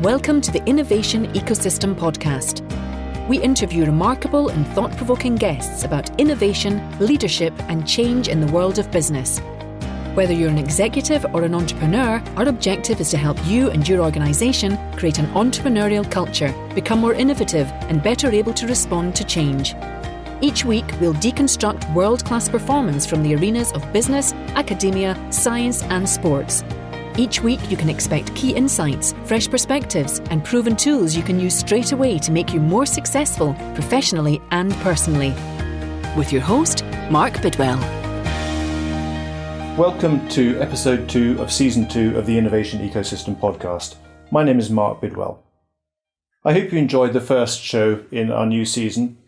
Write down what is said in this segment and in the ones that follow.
Welcome to the Innovation Ecosystem Podcast. We interview remarkable and thought-provoking guests about innovation, leadership, and change in the world of business. Whether you're an executive or an entrepreneur, our objective is to help you and your organisation create an entrepreneurial culture, become more innovative, and better able to respond to change. Each week, we'll deconstruct world-class performance from the arenas of business, academia, science, and sports. Each week, you can expect key insights, fresh perspectives, and proven tools you can use straight away to make you more successful professionally and personally. With your host, Mark Bidwell. Welcome to episode 2 of season 2 of the Innovation Ecosystem podcast. My name is Mark Bidwell. I hope you enjoyed the first show in our new season,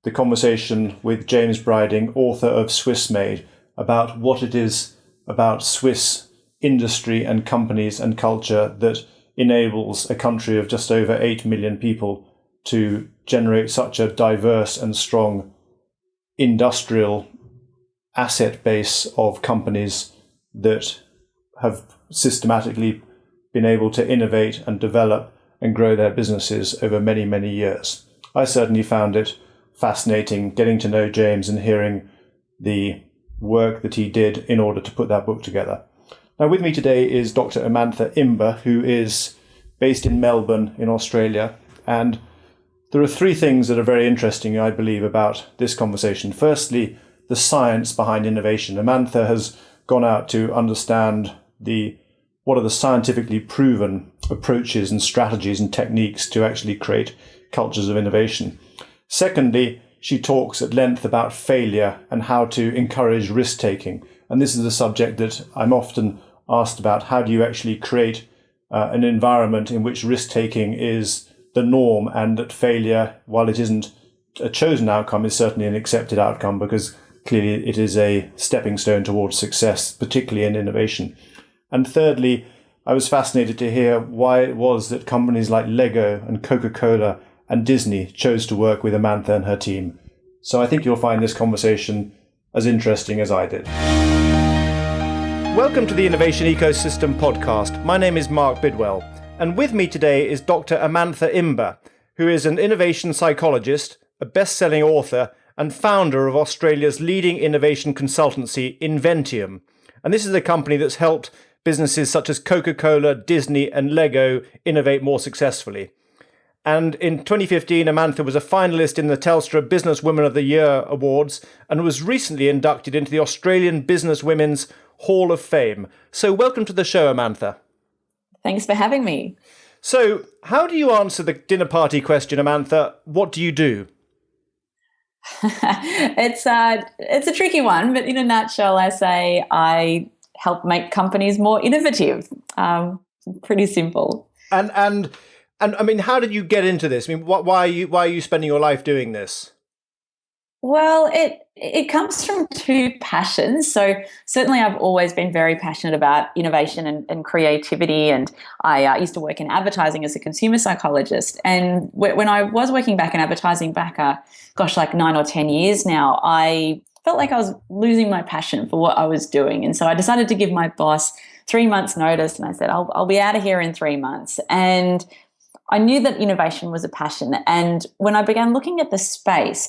the conversation with James Briding, author of Swiss Made, about what it is about Swiss industry and companies and culture that enables a country of just over 8 million people to generate such a diverse and strong industrial asset base of companies that have systematically been able to innovate and develop and grow their businesses over many, many years. I certainly found it fascinating getting to know James and hearing the work that he did in order to put that book together. Now, with me today is Dr. Amantha Imber, who is based in Melbourne in Australia. And there are 3 things that are very interesting, I believe, about this conversation. Firstly, the science behind innovation. Amantha has gone out to understand what are the scientifically proven approaches and strategies and techniques to actually create cultures of innovation. Secondly, she talks at length about failure and how to encourage risk-taking. And this is a subject that I'm often asked about. How do you actually create an environment in which risk-taking is the norm, and that failure, while it isn't a chosen outcome, is certainly an accepted outcome, because clearly it is a stepping stone towards success, particularly in innovation. And thirdly, I was fascinated to hear why it was that companies like Lego and Coca-Cola and Disney chose to work with Amantha and her team. So I think you'll find this conversation as interesting as I did. Welcome to the Innovation Ecosystem podcast. My name is Mark Bidwell, and with me today is Dr. Amantha Imber, who is an innovation psychologist, a best-selling author, and founder of Australia's leading innovation consultancy, Inventium. And this is a company that's helped businesses such as Coca-Cola, Disney, and Lego innovate more successfully. And in 2015, Amantha was a finalist in the Telstra Businesswoman of the Year Awards and was recently inducted into the Australian Businesswomen's Hall of Fame. So welcome to the show, Amantha. Thanks for having me. So how do you answer the dinner party question, Amantha? What do you do? It's a tricky one, but in a nutshell, I say I help make companies more innovative. Pretty simple. And I mean, how did you get into this? I mean, why are you spending your life doing this? Well, it comes from 2 passions. So certainly I've always been very passionate about innovation and creativity. And I used to work in advertising as a consumer psychologist. And when I was working back in advertising back, like 9 or 10 years now, I felt like I was losing my passion for what I was doing. And so I decided to give my boss 3 months notice. And I said, I'll be out of here in 3 months. And I knew that innovation was a passion. And when I began looking at the space,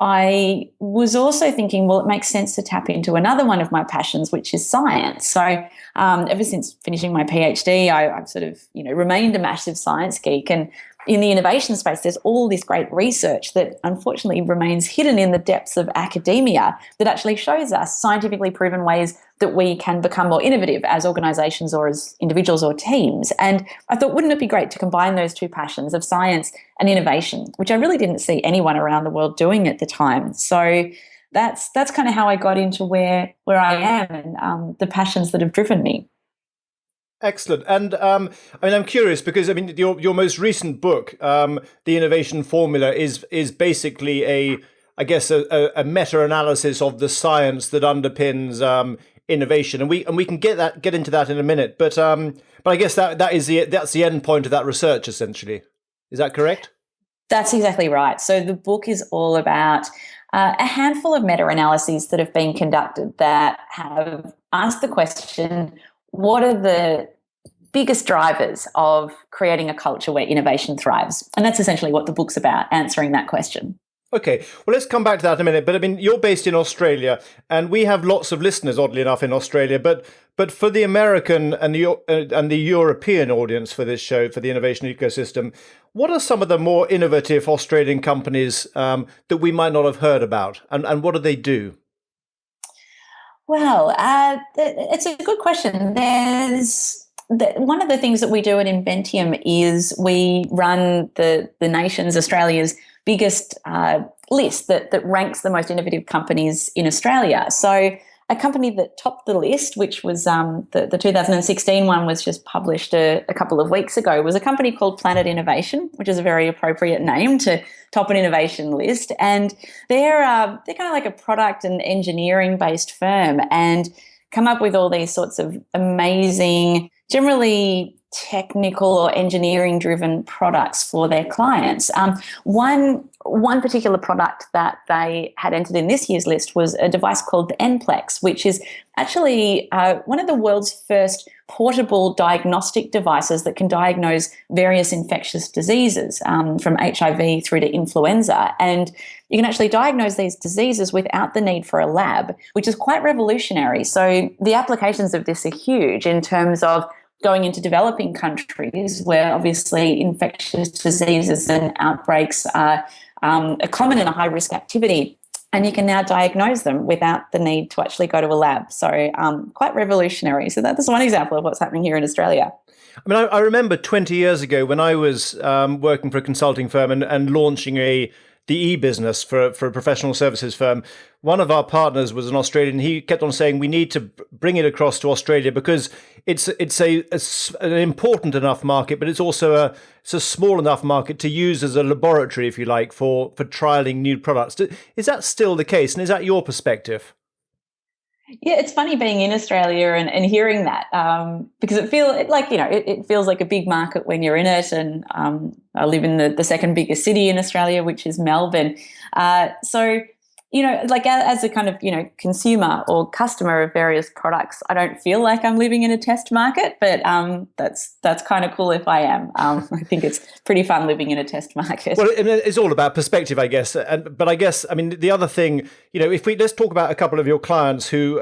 I was also thinking, well, it makes sense to tap into another one of my passions, which is science. So ever since finishing my PhD, I've sort of, remained a massive science geek. And in the innovation space, there's all this great research that unfortunately remains hidden in the depths of academia that actually shows us scientifically proven ways that we can become more innovative as organizations or as individuals or teams. And I thought, wouldn't it be great to combine those 2 passions of science and innovation, which I really didn't see anyone around the world doing at the time. So that's kind of how I got into where I am and the passions that have driven me. Excellent. And I'm curious because your most recent book, The Innovation Formula, is basically a meta-analysis of the science that underpins innovation, and we can get into that in a minute. But I guess that's the end point of that research, essentially. Is that correct? That's exactly right. So the book is all about a handful of meta-analyses that have been conducted that have asked the question, what are the biggest drivers of creating a culture where innovation thrives. And that's essentially what the book's about, answering that question. Okay, well, let's come back to that in a minute. But I mean, you're based in Australia, and we have lots of listeners, oddly enough, in Australia. But for the American and the European audience for this show, for the innovation ecosystem, what are some of the more innovative Australian companies that we might not have heard about, and what do they do? Well, it's a good question. One of the things that we do at Inventium is we run the nation's, Australia's biggest list that ranks the most innovative companies in Australia. So a company that topped the list, which was the 2016 one was just published a couple of weeks ago, was a company called Planet Innovation, which is a very appropriate name to top an innovation list. And they're kind of like a product and engineering based firm, and come up with all these sorts of amazing, generally technical or engineering driven products for their clients. One particular product that they had entered in this year's list was a device called the NPlex, which is actually one of the world's first portable diagnostic devices that can diagnose various infectious diseases, from HIV through to influenza. And you can actually diagnose these diseases without the need for a lab, which is quite revolutionary. So the applications of this are huge in terms of going into developing countries where obviously infectious diseases and outbreaks are a common and a high-risk activity, and you can now diagnose them without the need to actually go to a lab. So quite revolutionary. So that's one example of what's happening here in Australia. I mean, I remember 20 years ago when I was working for a consulting firm and launching the e-business for a professional services firm. One of our partners was an Australian. He kept on saying we need to bring it across to Australia because it's an important enough market, but it's also a small enough market to use as a laboratory, if you like, for trialing new products. Is that still the case, and is that your perspective? Yeah, it's funny being in Australia and hearing that, because it feels like a big market when you're in it. And I live in the second biggest city in Australia, which is Melbourne. So, like as a kind of, consumer or customer of various products, I don't feel like I'm living in a test market, but that's kind of cool if I am. I think it's pretty fun living in a test market. Well, it's all about perspective, I guess. But I guess, I mean, the other thing, let's talk about a couple of your clients who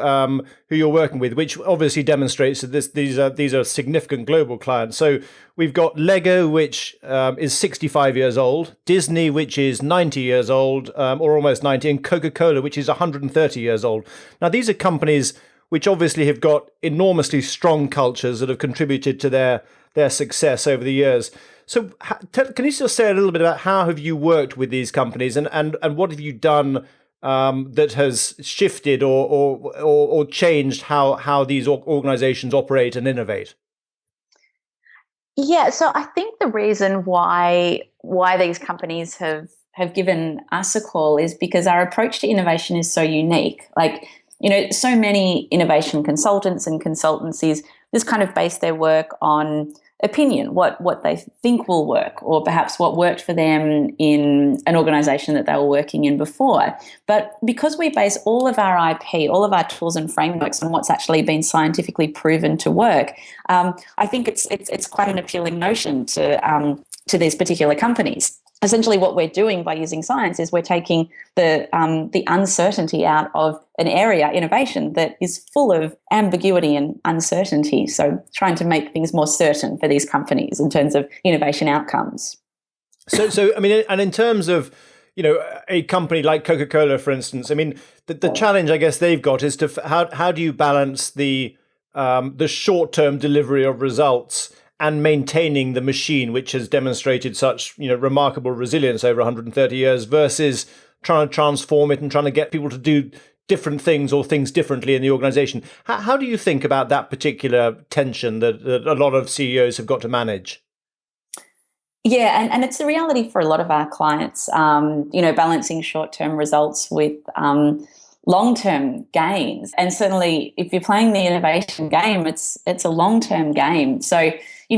you're working with, which obviously demonstrates that these are significant global clients. So we've got Lego, which is 65 years old, Disney, which is 90 years old, or almost 90, and Coca-Cola, which is 130 years old. Now, these are companies which obviously have got enormously strong cultures that have contributed to their success over the years. So can you just say a little bit about how have you worked with these companies and what have you done that has shifted or changed how these organizations operate and innovate? Yeah, so I think the reason why these companies have given us a call is because our approach to innovation is so unique. Like, so many innovation consultants and consultancies just kind of base their work on opinion, what they think will work, or perhaps what worked for them in an organization that they were working in before. But because we base all of our IP, all of our tools and frameworks on what's actually been scientifically proven to work, I think it's quite an appealing notion to these particular companies. Essentially, what we're doing by using science is we're taking the uncertainty out of an area, innovation, that is full of ambiguity and uncertainty. So trying to make things more certain for these companies in terms of innovation outcomes. So I mean, and in terms of, a company like Coca-Cola, for instance, I mean, the challenge I guess they've got is how do you balance the short-term delivery of results and maintaining the machine, which has demonstrated such remarkable resilience over 130 years, versus trying to transform it and trying to get people to do different things or things differently in the organization. How do you think about that particular tension that a lot of CEOs have got to manage? Yeah, and it's a reality for a lot of our clients, balancing short-term results with long-term gains. And certainly if you're playing the innovation game, it's a long-term game. So,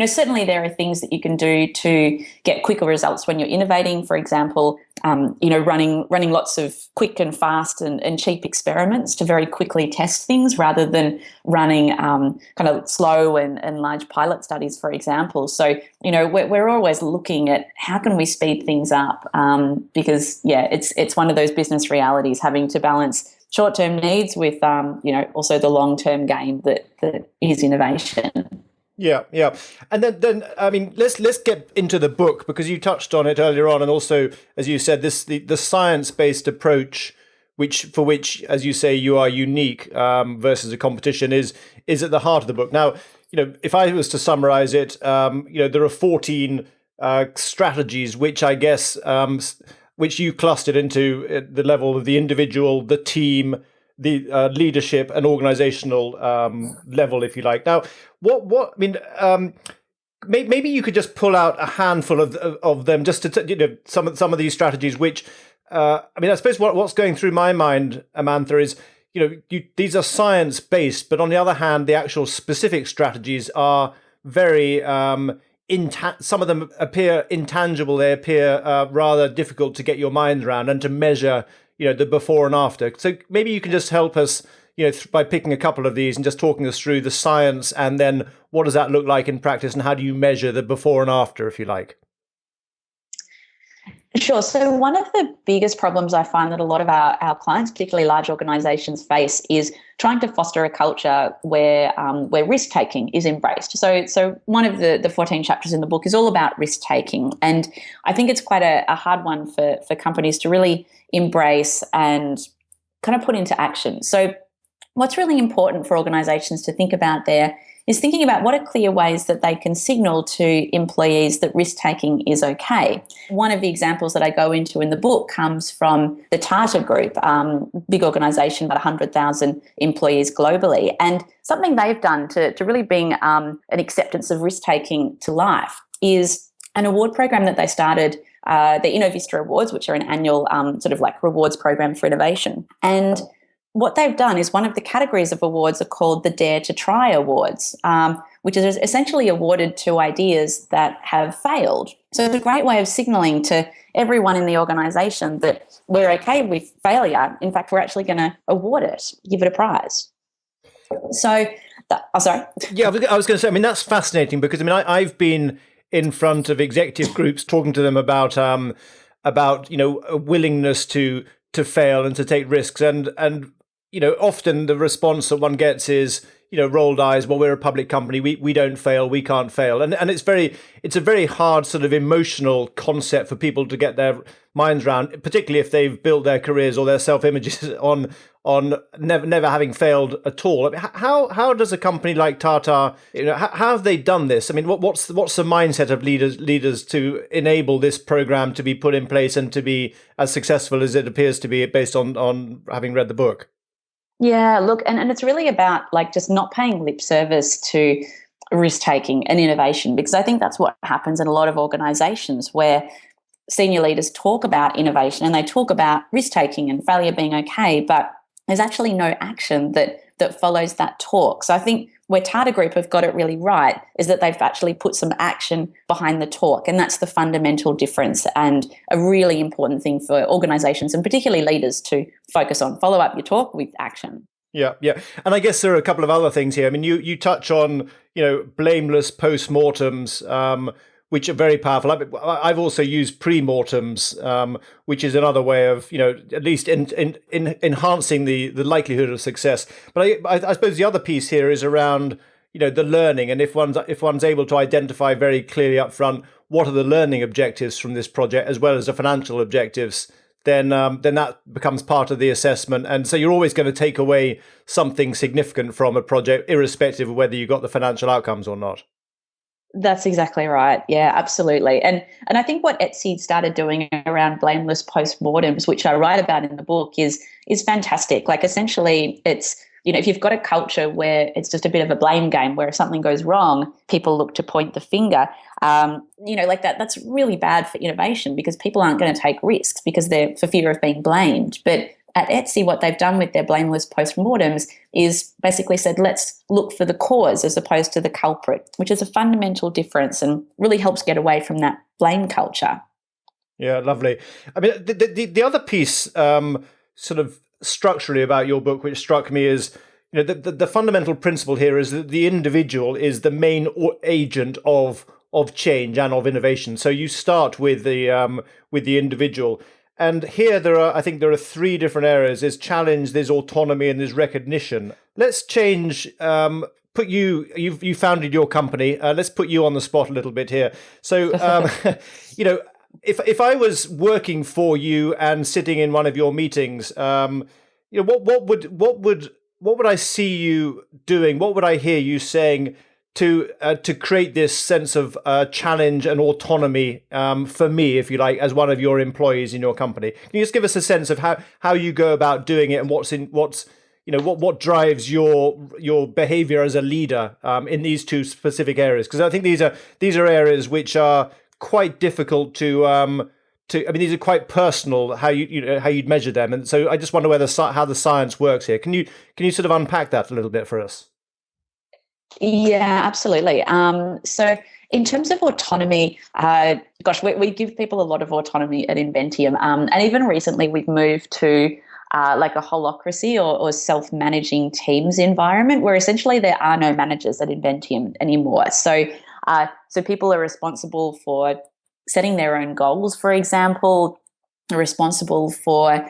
certainly there are things that you can do to get quicker results when you're innovating. For example, running lots of quick and fast and cheap experiments to very quickly test things rather than running kind of slow and large pilot studies, for example. So, we're always looking at how can we speed things up because, it's one of those business realities, having to balance short-term needs with, also the long-term game that is innovation. Yeah. And then I mean, let's get into the book, because you touched on it earlier on, and also, as you said, the science-based approach, for which, as you say, you are unique versus a competition, is at the heart of the book. Now, if I was to summarize it, there are 14 strategies, which I guess which you clustered into the level of the individual, the team, the leadership and organizational level, if you like. Now, what I mean, maybe you could just pull out a handful of them, just to some of these strategies. Which I suppose what's going through my mind, Amantha, is these are science based, but on the other hand, the actual specific strategies are very some of them appear intangible. They appear rather difficult to get your mind around and to measure, the before and after. So maybe you can just help us, by picking a couple of these and just talking us through the science, and then what does that look like in practice, and how do you measure the before and after, if you like? Sure. So one of the biggest problems I find that a lot of our clients, particularly large organizations, face is trying to foster a culture where risk-taking is embraced. So one of the 14 chapters in the book is all about risk-taking. And I think it's quite a hard one for companies to really embrace and kind of put into action. So what's really important for organizations to think about there is thinking about what are clear ways that they can signal to employees that risk-taking is okay. One of the examples that I go into in the book comes from the Tata Group, big organisation, about 100,000 employees globally. And something they've done to really bring an acceptance of risk-taking to life is an award program that they started, the InnoVista Awards, which are an annual sort of like rewards program for innovation. And what they've done is one of the categories of awards are called the Dare to Try Awards, which is essentially awarded to ideas that have failed. So it's a great way of signalling to everyone in the organisation that we're okay with failure. In fact, we're actually going to award it, give it a prize. So, sorry. Yeah, I was going to say, that's fascinating, because I've been in front of executive groups talking to them about a willingness to fail and to take risks, and often the response that one gets is, rolled eyes. Well, we're a public company. We don't fail. We can't fail. And it's a very hard sort of emotional concept for people to get their minds around, particularly if they've built their careers or their self-images on never having failed at all. How does a company like Tata, how have they done this? What's the mindset of leaders to enable this program to be put in place and to be as successful as it appears to be, based on having read the book? Yeah, look, and it's really about just not paying lip service to risk-taking and innovation, because I think that's what happens in a lot of organizations where senior leaders talk about innovation and they talk about risk-taking and failure being okay, but there's actually no action that follows that talk. So I think where Tata Group have got it really right is that they've actually put some action behind the talk, and that's the fundamental difference and a really important thing for organizations and particularly leaders to focus on. Follow up your talk with action. Yeah. And I guess there are a couple of other things here. You touch on, blameless postmortems, which are very powerful. I've also used pre-mortems, which is another way of, at least in enhancing the likelihood of success. But I suppose the other piece here is around, the learning, and if one's able to identify very clearly up front what are the learning objectives from this project as well as the financial objectives, then that becomes part of the assessment. And so you're always going to take away something significant from a project, irrespective of whether you got the financial outcomes or not. That's exactly right. Yeah, absolutely. And I think what Etsy started doing around blameless postmortems, which I write about in the book, is fantastic. Essentially, it's, if you've got a culture where it's just a bit of a blame game, where if something goes wrong, people look to point the finger, that's really bad for innovation, because people aren't going to take risks because they're for fear of being blamed. But at Etsy, what they've done with their blameless postmortems is basically said, let's look for the cause as opposed to the culprit, which is a fundamental difference and really helps get away from that blame culture. Yeah, lovely. I mean, the other piece, sort of structurally about your book, which struck me is, the fundamental principle here is that the individual is the main agent of change and of innovation. So you start with the individual, and here I think there are three different areas: there's challenge, there's autonomy, and there's recognition. Let's change. Put you founded your company. Let's put you on the spot a little bit here. So, if I was working for you and sitting in one of your meetings, what would I see you doing? What would I hear you saying to create this sense of challenge and autonomy for me, if you like, as one of your employees in your company? Can you just give us a sense of how you go about doing it and what drives your behavior as a leader in these two specific areas? Because I think these are areas which are quite difficult to. I mean, these are quite personal. How you'd measure them, and so I just wonder how the science works here. Can you sort of unpack that a little bit for us? Yeah, absolutely. So in terms of autonomy, we give people a lot of autonomy at Inventium, and even recently we've moved to like a holocracy or self-managing teams environment where essentially there are no managers at Inventium anymore. So people are responsible for setting their own goals, for example, are responsible for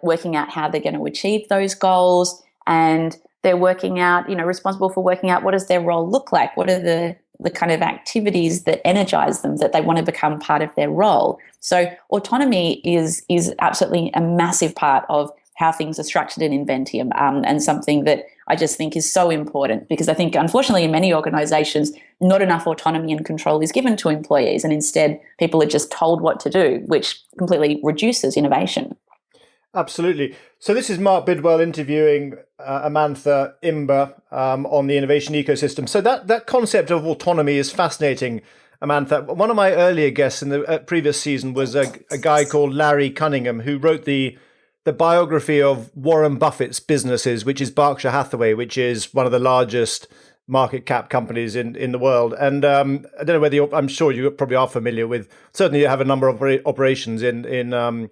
working out how they're going to achieve those goals, and they're responsible for working out what does their role look like, what are the kind of activities that energize them, that they want to become part of their role. So autonomy is absolutely a massive part of how things are structured in Inventium, and something that I just think is so important, because I think, unfortunately, in many organizations, not enough autonomy and control is given to employees, and instead people are just told what to do, which completely reduces innovation. Absolutely. So this is Mark Bidwell interviewing Amantha Imber on the innovation ecosystem. So that concept of autonomy is fascinating, Amantha. One of my earlier guests in the previous season was a guy called Larry Cunningham, who wrote the biography of Warren Buffett's businesses, which is Berkshire Hathaway, which is one of the largest market cap companies in the world. And I don't know whether I'm sure you probably are familiar with. Certainly, you have a number of operations in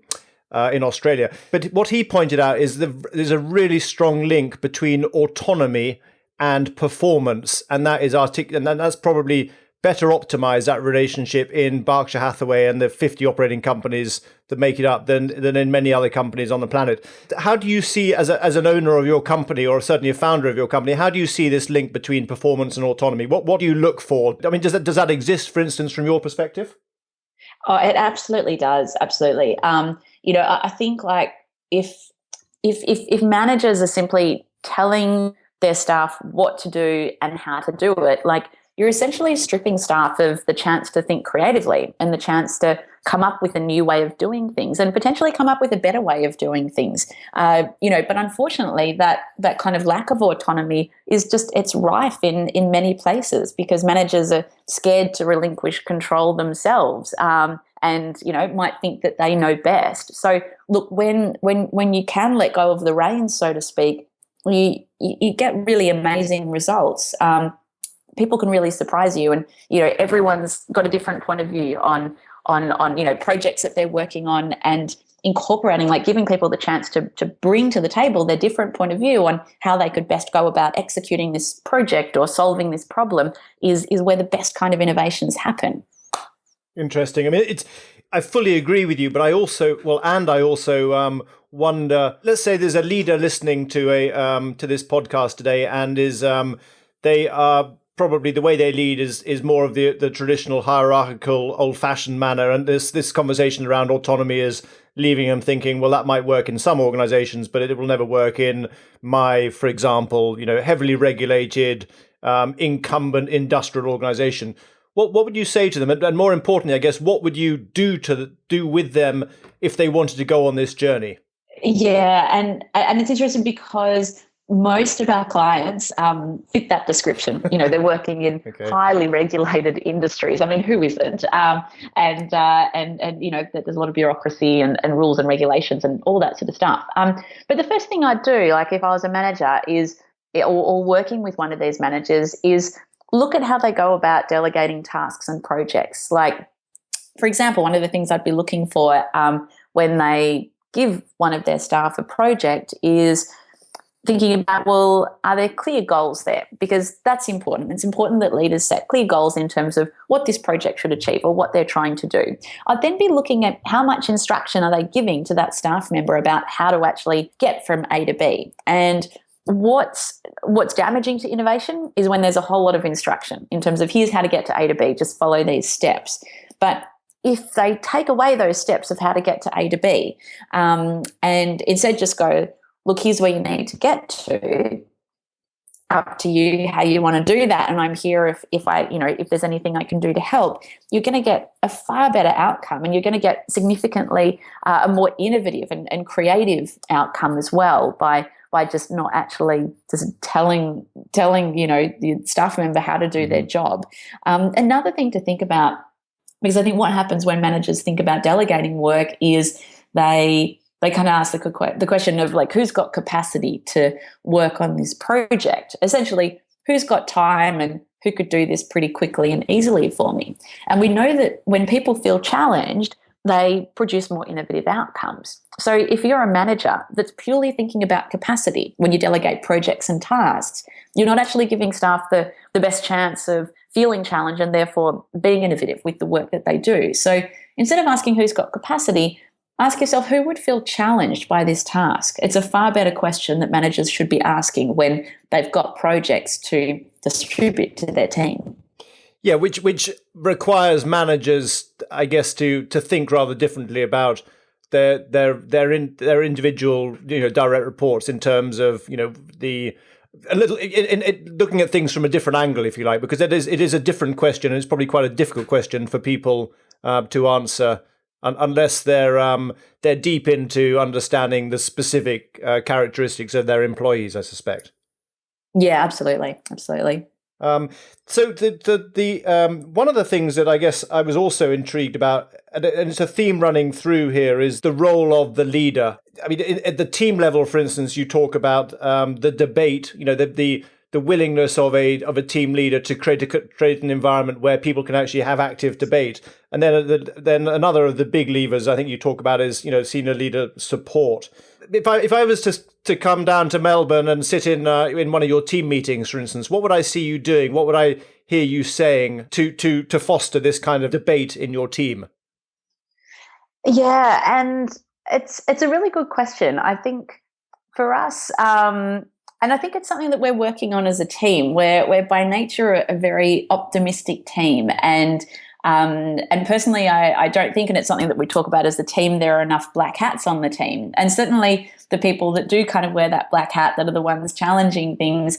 Australia. But what he pointed out is there's a really strong link between autonomy and performance, and that is and that's probably better optimized, that relationship, in Berkshire Hathaway and the 50 operating companies that make it up than in many other companies on the planet. How do you see, as an owner of your company, or certainly a founder of your company, how do you see this link between performance and autonomy? What do you look for? I mean, does that exist, for instance, from your perspective? Oh, it absolutely does. Absolutely. I think, like, if managers are simply telling their staff what to do and how to do it, like, you're essentially stripping staff of the chance to think creatively and the chance to come up with a new way of doing things and potentially come up with a better way of doing things. But unfortunately, that kind of lack of autonomy it's rife in many places, because managers are scared to relinquish control themselves. And might think that they know best. So look, when you can let go of the reins, so to speak, you get really amazing results. People can really surprise you, and everyone's got a different point of view on projects that they're working on, and incorporating, like, giving people the chance to bring to the table their different point of view on how they could best go about executing this project or solving this problem is where the best kind of innovations happen. Interesting. I mean, I fully agree with you, but I also wonder. Let's say there's a leader listening to this podcast today, and they are probably, the way they lead is more of the traditional hierarchical, old-fashioned manner, and this conversation around autonomy is leaving them thinking, well, that might work in some organizations, but it will never work in my, for example, heavily regulated, incumbent industrial organization. What would you say to them? And more importantly, I guess, what would you do with them if they wanted to go on this journey? Yeah, and it's interesting because most of our clients fit that description. They're working in highly regulated industries. I mean, who isn't? And there's a lot of bureaucracy and rules and regulations and all that sort of stuff. But the first thing I'd do, like, if I was a manager, or working with one of these managers, is look at how they go about delegating tasks and projects. Like, for example, one of the things I'd be looking for when they give one of their staff a project is thinking about, well, are there clear goals there? Because that's important. It's important that leaders set clear goals in terms of what this project should achieve or what they're trying to do. I'd then be looking at how much instruction are they giving to that staff member about how to actually get from A to B. And what's damaging to innovation is when there's a whole lot of instruction in terms of here's how to get to A to B, just follow these steps. But if they take away those steps of how to get to A to B and instead just go, look, here's where you need to get to, up to you how you want to do that. And I'm here if there's anything I can do to help, you're going to get a far better outcome, and you're going to get significantly a more innovative and creative outcome as well by just not actually just telling the staff member how to do their job. Another thing to think about, because I think what happens when managers think about delegating work is they kind of ask the question of like, who's got capacity to work on this project? Essentially, who's got time and who could do this pretty quickly and easily for me? And we know that when people feel challenged, they produce more innovative outcomes. So if you're a manager that's purely thinking about capacity when you delegate projects and tasks, you're not actually giving staff the best chance of feeling challenged and therefore being innovative with the work that they do. So instead of asking who's got capacity, ask yourself who would feel challenged by this task. It's a far better question that managers should be asking when they've got projects to distribute to their team. Yeah, which requires managers, I guess, to think rather differently about their individual direct reports in terms of looking at things from a different angle, if you like, because it is a different question, and it's probably quite a difficult question for people to answer unless they're deep into understanding the specific characteristics of their employees, I suspect. Yeah, absolutely. So the one of the things that I guess I was also intrigued about, and it's a theme running through here, is the role of the leader. I mean, at the team level, for instance, you talk about the debate. The willingness of a team leader to create an environment where people can actually have active debate. And then another of the big levers I think you talk about is senior leader support. If I was to come down to Melbourne and sit in one of your team meetings, for instance, what would I see you doing? What would I hear you saying to foster this kind of debate in your team? Yeah, and it's a really good question. I think for us, and I think it's something that we're working on as a team. We're by nature a very optimistic team, and personally, I don't think, and it's something that we talk about as a team, there are enough black hats on the team. And certainly the people that do kind of wear that black hat, that are the ones challenging things,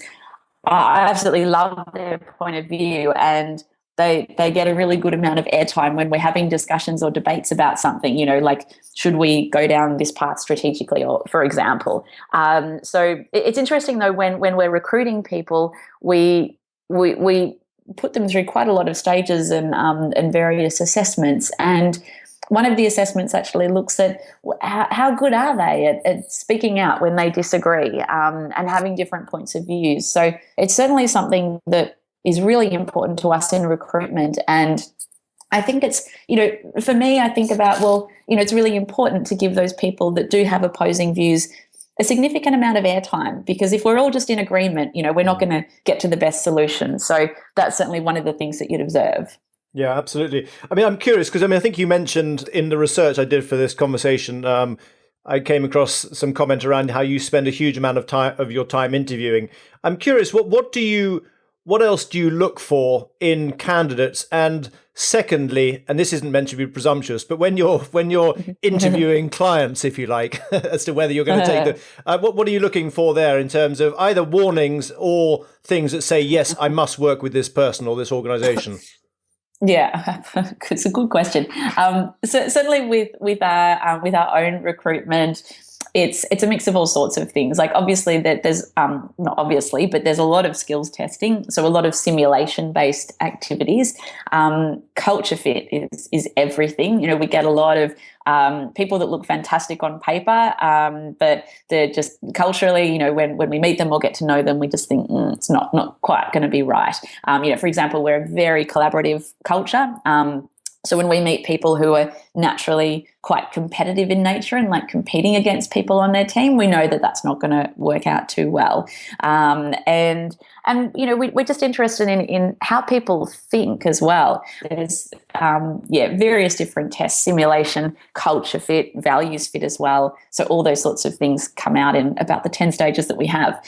I absolutely love their point of view, and they get a really good amount of airtime when we're having discussions or debates about something, like should we go down this path strategically, or for example. So it's interesting though, when we're recruiting people, we put them through quite a lot of stages and various assessments. And one of the assessments actually looks at how good are they at speaking out when they disagree and having different points of view. So it's certainly something that is really important to us in recruitment. And I think it's, for me, I think about, it's really important to give those people that do have opposing views a significant amount of airtime, because if we're all just in agreement, we're not going to get to the best solution. So that's certainly one of the things that you'd observe. Yeah, absolutely. I mean, I'm curious because I think you mentioned in the research I did for this conversation, I came across some comment around how you spend a huge amount of your time interviewing. I'm curious, what else do you look for in candidates? And secondly, and this isn't meant to be presumptuous, but when you're interviewing clients, if you like, as to whether you're going to take what are you looking for there in terms of either warnings or things that say, yes, I must work with this person or this organization? Yeah, it's a good question. So certainly with our own recruitment, it's a mix of all sorts of things. Like obviously there's not obviously, but there's a lot of skills testing. So a lot of simulation based activities. Culture fit is everything. We get a lot of people that look fantastic on paper, but they're just culturally, when we meet them or get to know them, we just think it's not quite going to be right. For example, we're a very collaborative culture. So when we meet people who are naturally quite competitive in nature and like competing against people on their team, we know that that's not going to work out too well. And we're just interested in how people think as well. There's various different tests: simulation, culture fit, values fit as well. So all those sorts of things come out in about the 10 stages that we have.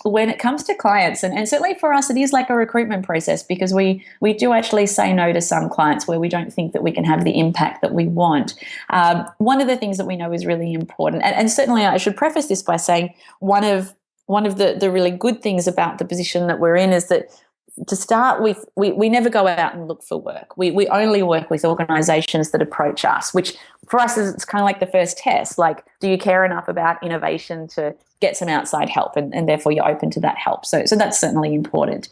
When it comes to clients, and certainly for us, it is like a recruitment process, because we do actually say no to some clients where we don't think that we can have the impact that we want. One of the things that we know is really important, and certainly I should preface this by saying one of the really good things about the position that we're in is that, to start with, we never go out and look for work. We only work with organisations that approach us, which for us is, it's kind of like the first test. Like, do you care enough about innovation to get some outside help, and therefore you're open to that help? So that's certainly important.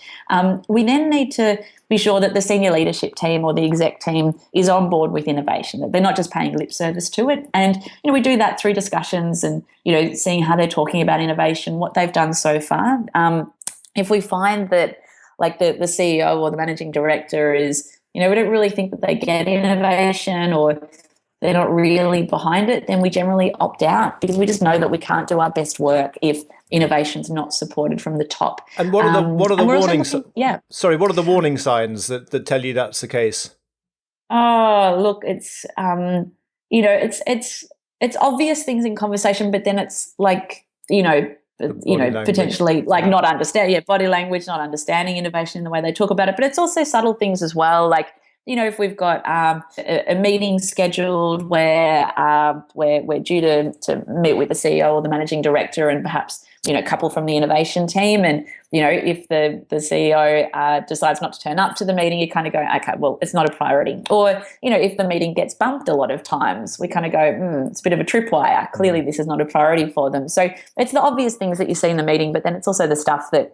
We then need to be sure that the senior leadership team or the exec team is on board with innovation, that they're not just paying lip service to it. And we do that through discussions and seeing how they're talking about innovation, what they've done so far. If we find that, like, the CEO or the managing director is, we don't really think that they get innovation, or they're not really behind it, then we generally opt out, because we just know that we can't do our best work if innovation's not supported from the top. And what are the warnings? Sorry, what are the warning signs that tell you that's the case? Oh, look, it's it's obvious things in conversation, but then it's like potentially like not understand, body language, not understanding innovation in the way they talk about it. But it's also subtle things as well, like, if we've got a meeting scheduled where we're due to meet with the CEO or the managing director and perhaps a couple from the innovation team, and if the CEO decides not to turn up to the meeting, you kind of go, okay, well, it's not a priority. Or if the meeting gets bumped a lot of times, we kind of go, it's a bit of a tripwire. Clearly, this is not a priority for them. So it's the obvious things that you see in the meeting, but then it's also the stuff that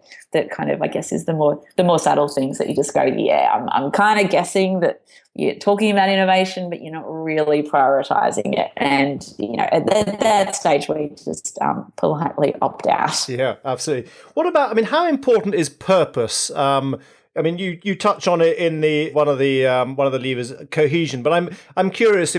kind of, I guess, is the more subtle things that you just go, I'm kind of guessing that you're talking about innovation, but you're not really prioritizing it. And at that stage, we just politely opt out. Yeah, absolutely. What about? How important is purpose? You touch on it in one of the levers, cohesion. But I'm curious.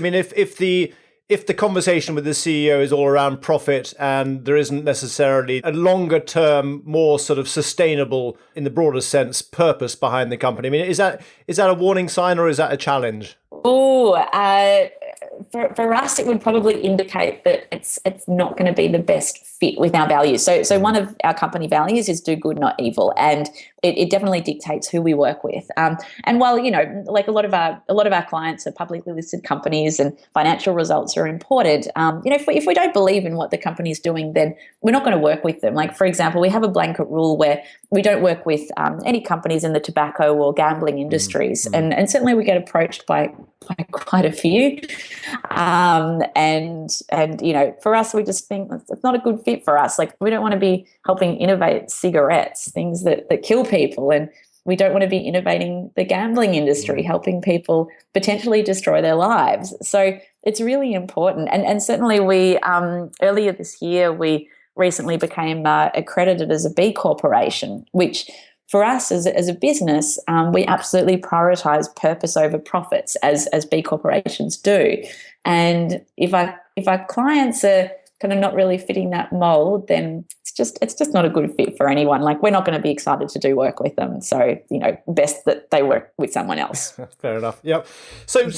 If the conversation with the CEO is all around profit and there isn't necessarily a longer term, more sort of sustainable, in the broader sense, purpose behind the company, is that a warning sign, or is that a challenge? For us, it would probably indicate that it's not going to be the best fit with our values. So one of our company values is do good, not evil, and it definitely dictates who we work with. And while like a lot of our clients are publicly listed companies and financial results are important, if we don't believe in what the company's doing, then we're not going to work with them. Like, for example, we have a blanket rule where we don't work with any companies in the tobacco or gambling industries, and certainly we get approached by quite a few. And for us, we just think it's not a good fit for us. Like, we don't want to be helping innovate cigarettes, things that kill people, and we don't want to be innovating the gambling industry, helping people potentially destroy their lives. So it's really important. And certainly we, earlier this year, we recently became accredited as a B Corporation, which for us as a business, we absolutely prioritize purpose over profits, as B corporations do. And if our clients are kind of not really fitting that mold, then it's just not a good fit for anyone. Like, we're not going to be excited to do work with them. So, best that they work with someone else. Fair enough. Yep. So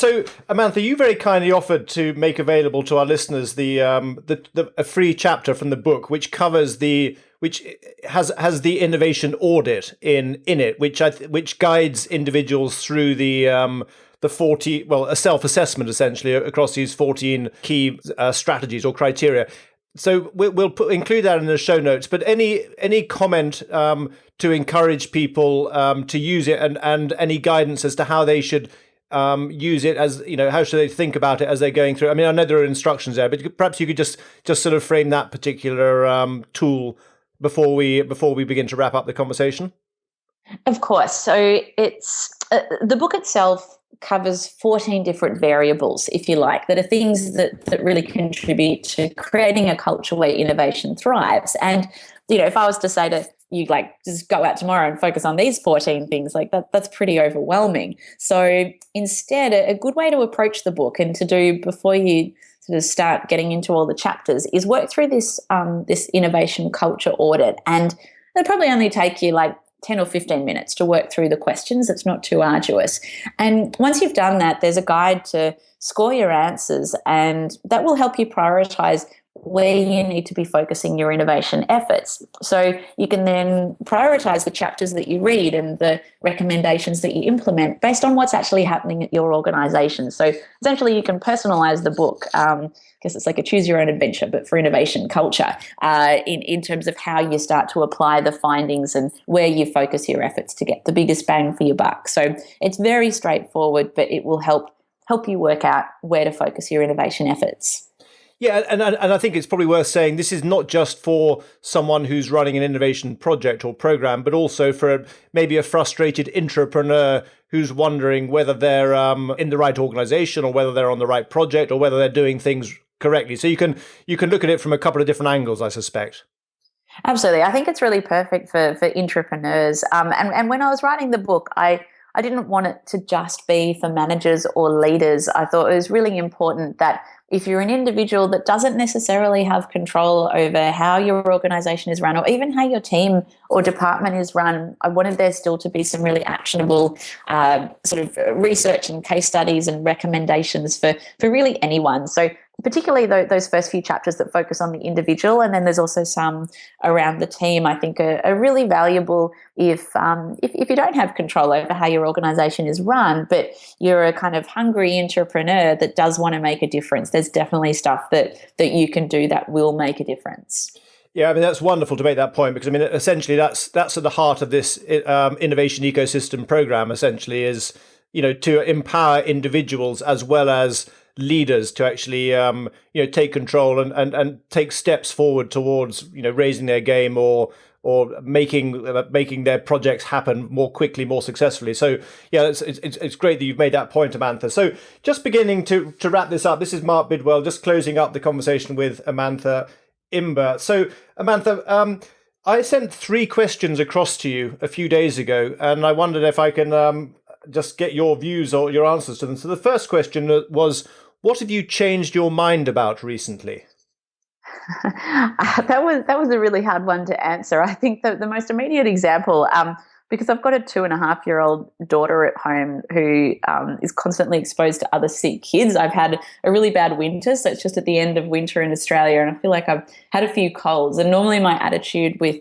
Amantha, you very kindly offered to make available to our listeners a free chapter from the book, which covers which has the innovation audit in it, which guides individuals through the 40, a self-assessment essentially across these 14 key strategies or criteria. So we'll include that in the show notes. But any comment to encourage people to use it, and any guidance as to how they should use it, as how should they think about it as they're going through? I know there are instructions there, but perhaps you could just sort of frame that particular tool before we begin to wrap up the conversation. Of course. So it's the book itself covers 14 different variables, if you like, that are things that really contribute to creating a culture where innovation thrives. And if I was to say to you like just go out tomorrow and focus on these 14 things, like that's pretty overwhelming. So instead, a good way to approach the book and to do before you sort of start getting into all the chapters is work through this this innovation culture audit. And it'll probably only take you like 10 or 15 minutes to work through the questions. It's not too arduous. And once you've done that, there's a guide to score your answers, and that will help you prioritize where you need to be focusing your innovation efforts. So you can then prioritize the chapters that you read and the recommendations that you implement based on what's actually happening at your organization. So essentially you can personalize the book. I guess it's like a choose your own adventure, but for innovation culture, in terms of how you start to apply the findings and where you focus your efforts to get the biggest bang for your buck. So it's very straightforward, but it will help you work out where to focus your innovation efforts. Yeah, and I think it's probably worth saying this is not just for someone who's running an innovation project or program, but also for maybe a frustrated entrepreneur who's wondering whether they're in the right organization or whether they're on the right project or whether they're doing things correctly. So you can look at it from a couple of different angles, I suspect. Absolutely. I think it's really perfect for entrepreneurs. And when I was writing the book, I didn't want it to just be for managers or leaders. I thought it was really important that if you're an individual that doesn't necessarily have control over how your organization is run or even how your team or department is run, I wanted there still to be some really actionable sort of research and case studies and recommendations for really anyone. So particularly those first few chapters that focus on the individual, and then there's also some around the team, I think are really valuable if you don't have control over how your organization is run, but you're a kind of hungry entrepreneur that does want to make a difference. There's definitely stuff that you can do that will make a difference. Yeah, I mean, that's wonderful to make that point, because I mean, essentially that's at the heart of this innovation ecosystem program, essentially, is, to empower individuals as well as leaders to actually take control and take steps forward towards raising their game or making their projects happen more quickly, more successfully. So yeah, it's great that you've made that point, Amantha. So just beginning to wrap this up, this is Mark Bidwell, just closing up the conversation with Amantha Imber. So Amantha, I sent 3 questions across to you a few days ago, and I wondered if I can just get your views or your answers to them. So the first question was, what have you changed your mind about recently? That was a really hard one to answer. I think that the most immediate example, because I've got a 2.5-year-old daughter at home who is constantly exposed to other sick kids. I've had a really bad winter, so it's just at the end of winter in Australia, and I feel like I've had a few colds. And normally my attitude with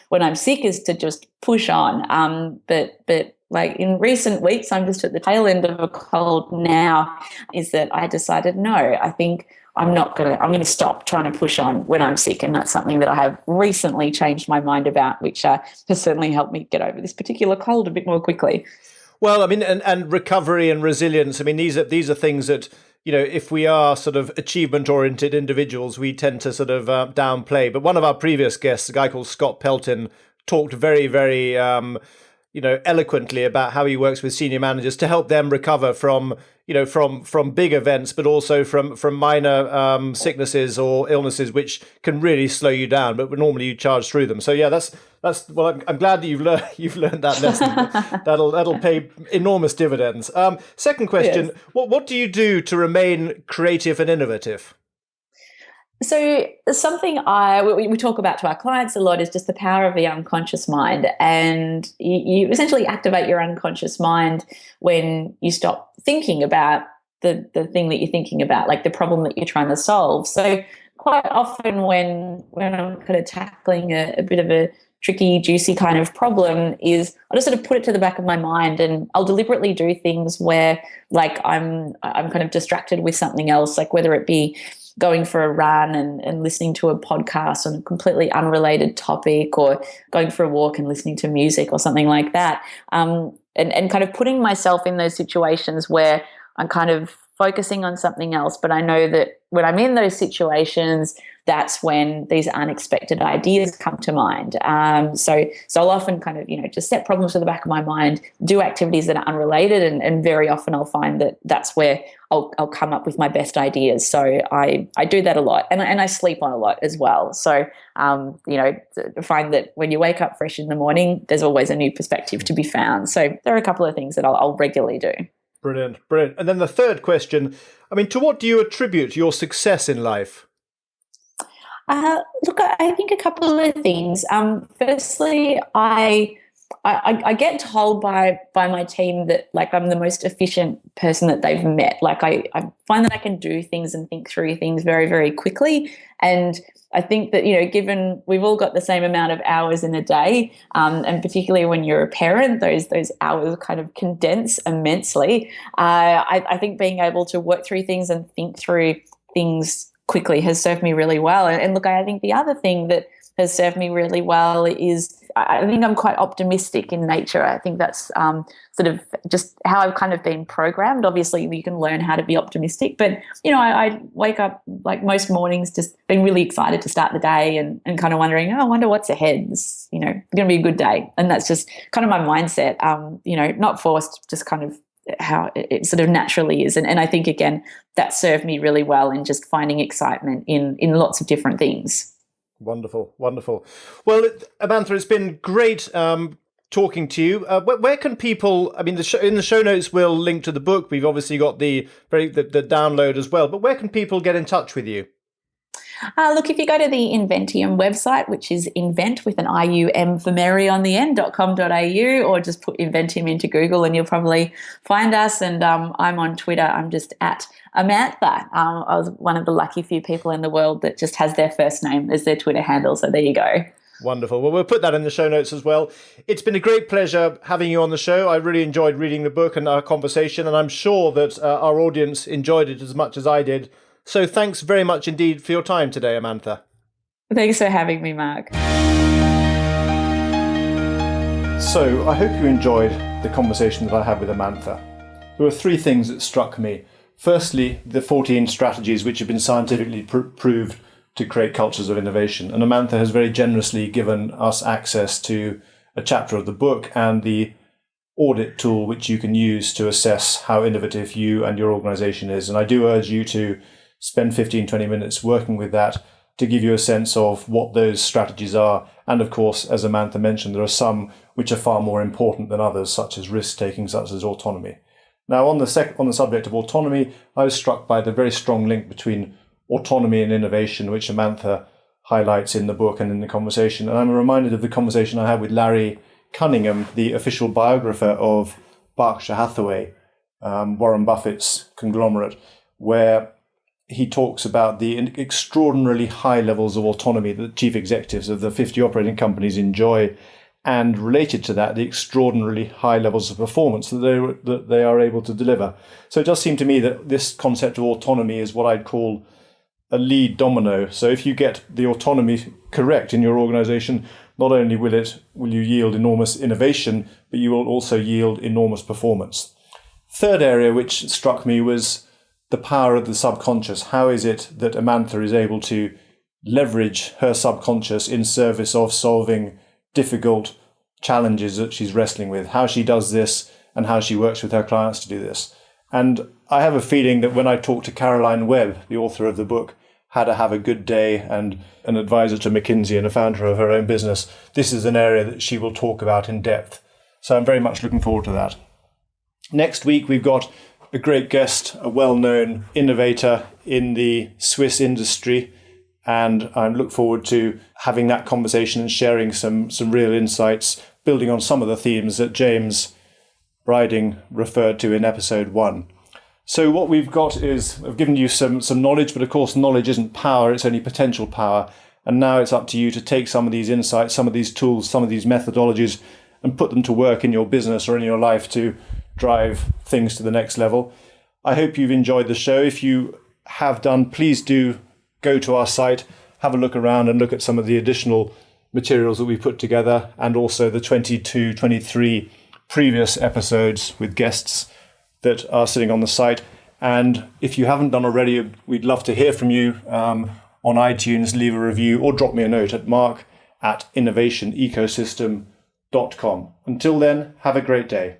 when I'm sick is to just push on. But like in recent weeks, I'm just at the tail end of a cold now, is that I decided, no, I think I'm going to stop trying to push on when I'm sick. And that's something that I have recently changed my mind about, which has certainly helped me get over this particular cold a bit more quickly. Well, I mean, and recovery and resilience, I mean, these are things that, if we are sort of achievement-oriented individuals, we tend to sort of downplay. But one of our previous guests, a guy called Scott Pelton, talked very, very eloquently about how he works with senior managers to help them recover from big events, but also from minor sicknesses or illnesses, which can really slow you down, but normally you charge through them. So yeah, that's well, I'm glad that you've learned that lesson. That'll pay enormous dividends. Second question: yes. What do you do to remain creative and innovative? So something we talk about to our clients a lot is just the power of the unconscious mind. And you essentially activate your unconscious mind when you stop thinking about the thing that you're thinking about, like the problem that you're trying to solve. So quite often when I'm kind of tackling a bit of a tricky, juicy kind of problem, is I'll just sort of put it to the back of my mind, and I'll deliberately do things where like I'm kind of distracted with something else, like whether it be going for a run and listening to a podcast on a completely unrelated topic, or going for a walk and listening to music or something like that. And kind of putting myself in those situations where I'm kind of focusing on something else. But I know that when I'm in those situations, that's when these unexpected ideas come to mind. So I'll often kind of, just set problems to the back of my mind, do activities that are unrelated, and very often I'll find that that's where I'll come up with my best ideas. So I do that a lot, and I sleep on a lot as well. So to find that when you wake up fresh in the morning, there's always a new perspective to be found. So there are a couple of things that I'll regularly do. Brilliant. And then the third question, to what do you attribute your success in life? Look, I think a couple of things. Firstly, I get told by my team that I'm the most efficient person that they've met. I find that I can do things and think through things very, very quickly. And I think that, given we've all got the same amount of hours in a day, and particularly when you're a parent, those hours kind of condense immensely. I think being able to work through things and think through things quickly has served me really well. And look, I think the other thing that has served me really well is I think I'm quite optimistic in nature. I think that's sort of just how I've kind of been programmed. Obviously, you can learn how to be optimistic, but I wake up like most mornings just being really excited to start the day and kind of wondering, I wonder what's ahead. It's going to be a good day, and that's just kind of my mindset. Not forced, just kind of how it sort of naturally is. And I think, again, that served me really well in just finding excitement in lots of different things. Wonderful. Well, Amantha, it's been great talking to you. Where can people, in the show notes, we'll link to the book. We've obviously got the download as well, but where can people get in touch with you? Look, if you go to the Inventium website, which is invent with an IUM for Mary on the end, .com.au, or just put Inventium into Google and you'll probably find us. And I'm on Twitter. I'm just at Amantha. I was one of the lucky few people in the world that just has their first name as their Twitter handle. So there you go. Wonderful. Well, we'll put that in the show notes as well. It's been a great pleasure having you on the show. I really enjoyed reading the book and our conversation, and I'm sure that our audience enjoyed it as much as I did. So thanks very much indeed for your time today, Amantha. Thanks for having me, Mark. So I hope you enjoyed the conversation that I had with Amantha. There were three things that struck me. Firstly, the 14 strategies which have been scientifically proved to create cultures of innovation. And Amantha has very generously given us access to a chapter of the book and the audit tool which you can use to assess how innovative you and your organization is. And I do urge you to spend 15-20 minutes working with that to give you a sense of what those strategies are. And of course, as Amantha mentioned, there are some which are far more important than others, such as risk-taking, such as autonomy. Now, on the subject of autonomy, I was struck by the very strong link between autonomy and innovation, which Amantha highlights in the book and in the conversation. And I'm reminded of the conversation I had with Larry Cunningham, the official biographer of Berkshire Hathaway, Warren Buffett's conglomerate, where he talks about the extraordinarily high levels of autonomy that chief executives of the 50 operating companies enjoy, and related to that, the extraordinarily high levels of performance that they are able to deliver. So it does seem to me that this concept of autonomy is what I'd call a lead domino. So if you get the autonomy correct in your organization, not only will you yield enormous innovation, but you will also yield enormous performance. Third area which struck me was the power of the subconscious. How is it that Amantha is able to leverage her subconscious in service of solving difficult challenges that she's wrestling with, how she does this and how she works with her clients to do this. And I have a feeling that when I talked to Caroline Webb, the author of the book, How to Have a Good Day and an advisor to McKinsey and a founder of her own business, this is an area that she will talk about in depth. So I'm very much looking forward to that. Next week, we've got a great guest, a well-known innovator in the Swiss industry, and I look forward to having that conversation and sharing some real insights, building on some of the themes that James Briding referred to in episode 1. So what we've got is, I've given you some knowledge, but of course knowledge isn't power, it's only potential power. And now it's up to you to take some of these insights, some of these tools, some of these methodologies, and put them to work in your business or in your life to drive things to the next level. I hope you've enjoyed the show. If you have done, please do go to our site, have a look around and look at some of the additional materials that we put together, and also the 22, 23 previous episodes with guests that are sitting on the site. And if you haven't done already, we'd love to hear from you on iTunes. Leave a review or drop me a note at mark@innovationecosystem.com. Until then, have a great day.